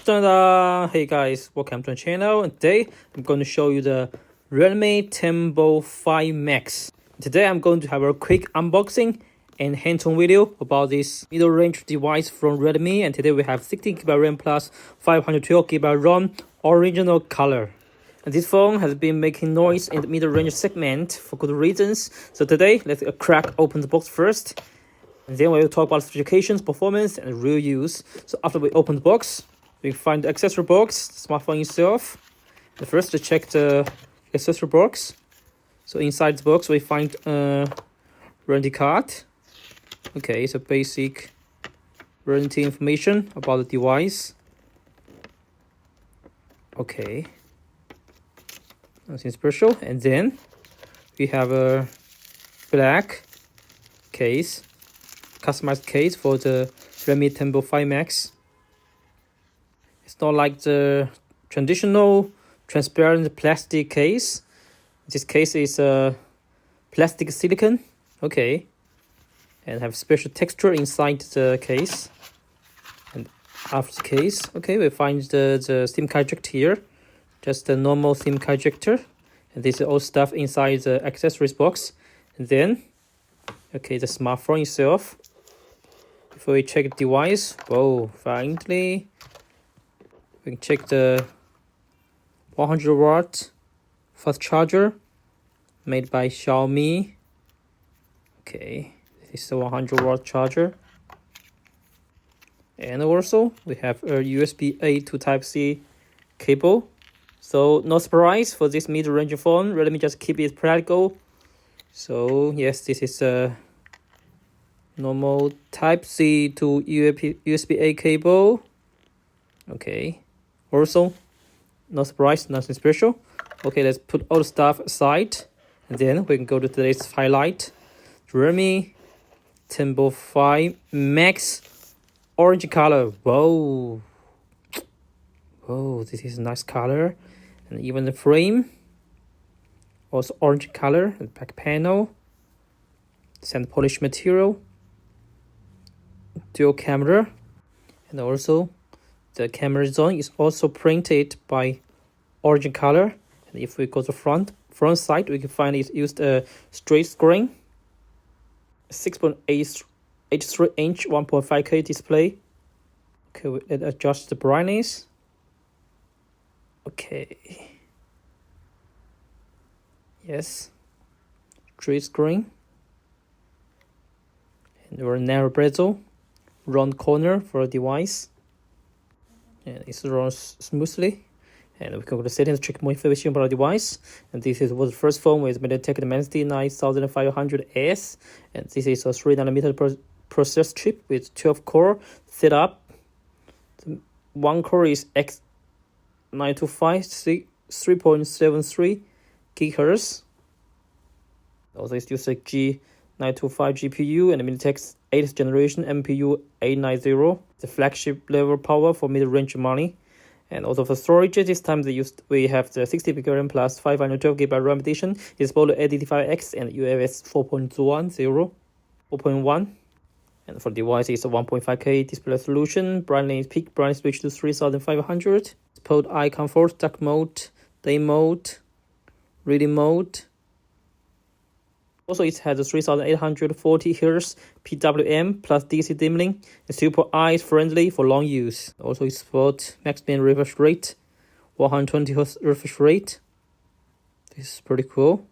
Ta-da! Hey guys, welcome to the channel. And today I'm going to show you the Redmi Turbo5Max. Today I'm going to have a quick unboxing and hands-on video about this middle-range device from Redmi. And today we have 16GB RAM plus 512GB ROM, original color. And this phone has been making noise in the middle-range segment for good reasons. So today, let's crack open the box first. And then we'll talk about specifications, performance, and real use. So after we open the box, we find the accessory box, the smartphone itself. And first, to check the accessory box. So inside the box, we find a warranty card. Okay, so basic warranty information about the device. Okay, nothing special. And then we have a black case, customized case for the Redmi Turbo5Max. It's not like the traditional transparent plastic case. This case is a plastic silicone. Okay, and have special texture inside the case. And after the case, okay, we find the SIM card ejector here, just a normal SIM card ejector. And this is all stuff inside the accessories box. And then, okay, the smartphone itself. Before we check the device, whoa, finally, we can check the 100-watt fast charger made by Xiaomi. Okay, this is a 100-watt charger. And also, we have a USB-A to Type-C cable. So, no surprise for this mid-range phone. Let me just keep it practical. So, yes, this is a normal Type-C to USB-A cable. Okay. Also, no surprise, nothing special. Okay, let's put all the stuff aside. And then we can go to today's highlight. Redmi Turbo5Max orange color. Whoa. Whoa, this is a nice color. And even the frame, also orange color. And back panel, sand polish material, dual camera, and also the camera zone is also printed by orange color. And if we go to front side, we can find it used a straight screen, 6.83-inch 1.5K display. Okay, let's adjust the brightness. Okay. Yes. Straight screen. And very narrow bezel, round corner for a device. And it runs smoothly. And we can go to settings to check more information about the device. And this was the first phone with MediaTek Dimensity 9500S. And this is a 3nm processor chip with 12 core setup. One core is X925 3.73 GHz. Also, it's used a G925 GPU and MediaTek's 8th generation MPU 890, the flagship level power for mid-range money. And also for storage, this time we have the 60GB RAM plus 512GB RAM edition. It's both LPDDR5X and UFS 4.1. And for the device, it's a 1.5K display resolution. Peak brightness switch to 3500. Support eye comfort, dark mode, day mode, reading mode. Also, it has a 3840 Hz PWM plus DC dimming and super eyes friendly for long use. Also, it supports maximum refresh rate, 120 Hz refresh rate. This is pretty cool.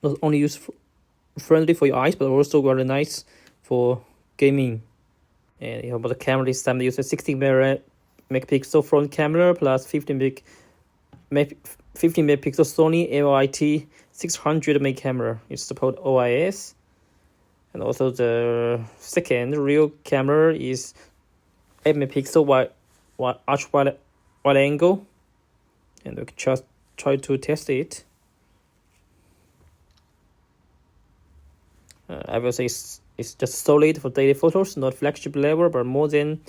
Not only friendly for your eyes, but also very nice for gaming. And about the camera, this time they use a 16 megapixel front camera plus 15 megapixel Sony LIT 600 main camera. It supports OIS. And also the second real camera is 8 megapixel ultra wide angle. And we can just try to test it. I will say it's just solid for daily photos, not flagship level, but more than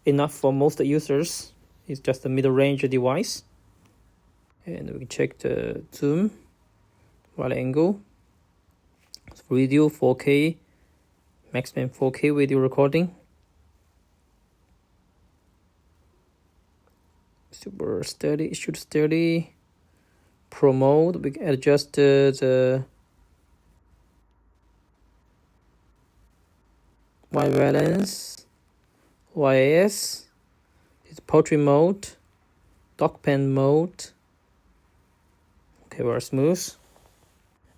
enough for most users. It's just a middle-range device. And we can check the zoom, wide angle, video 4K, maximum 4K video recording. Super steady, it should steady. Pro mode, we can adjust the white balance, YAS, it's portrait mode, dock pen mode. Okay, very smooth.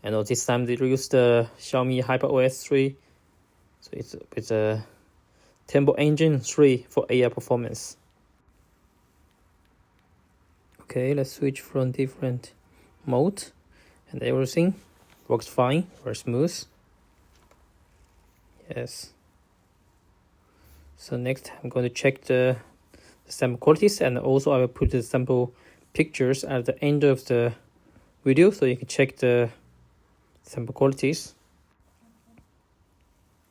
And this time they used the Xiaomi HyperOS 3, so it's a Tempo Engine 3 for AI performance. Okay, let's switch from different mode, and everything works fine, very smooth. Yes. So next I'm going to check the sample qualities, and also I will put the sample pictures at the end of the video so you can check the sample qualities.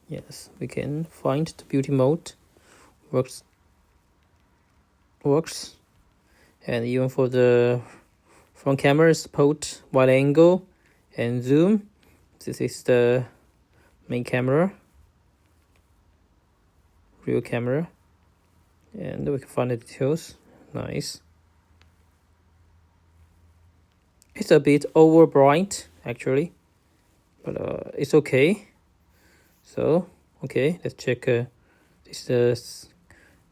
Yes, we can find the beauty mode works, and even for the front camera support wide angle and zoom. This is the main camera, real camera, and we can find the details. Nice. It's a bit over bright actually, but it's okay. So okay, let's check this is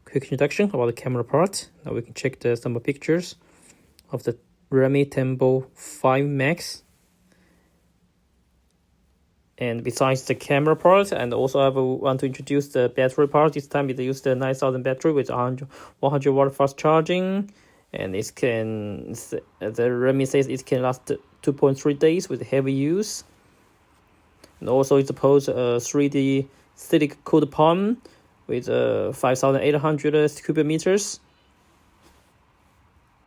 quick introduction about the camera part. Now we can check some pictures of the Redmi Turbo5Max. And besides the camera part, and also I want to introduce the battery part. This time we use the 9000 battery with 100 watt fast charging, and the Redmi says it can last 2.3 days with heavy use. And also it supports 3D static cooled palm with 5800 cubic meters.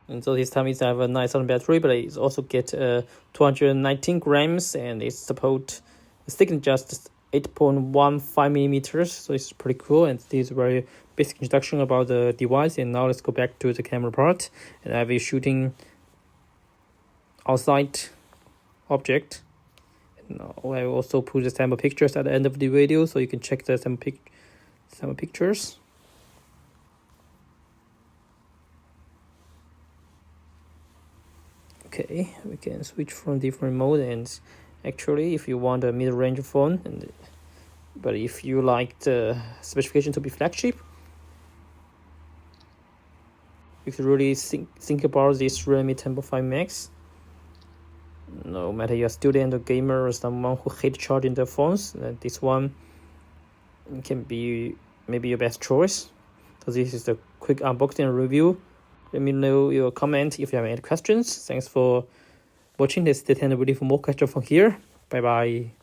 And so this time it have a 9000 battery, but it also get 219 grams, and it support thickness just 8.15 millimeters. So it's pretty cool, and this is a very basic introduction about the device. And now let's go back to the camera part, and I will be shooting outside object. And I will also put the sample pictures at the end of the video so you can check the sample pictures. Okay, we can switch from different mode, and actually if you want a mid-range phone, but if you like the specification to be flagship, you could really think about this Redmi Turbo5Max. No matter you're a student or gamer or someone who hates charging their phones, this one can be maybe your best choice. So this is the quick unboxing and review. Let me know your comment if you have any questions. Thanks for watching. Let's stay tuned for more questions from here. Bye bye.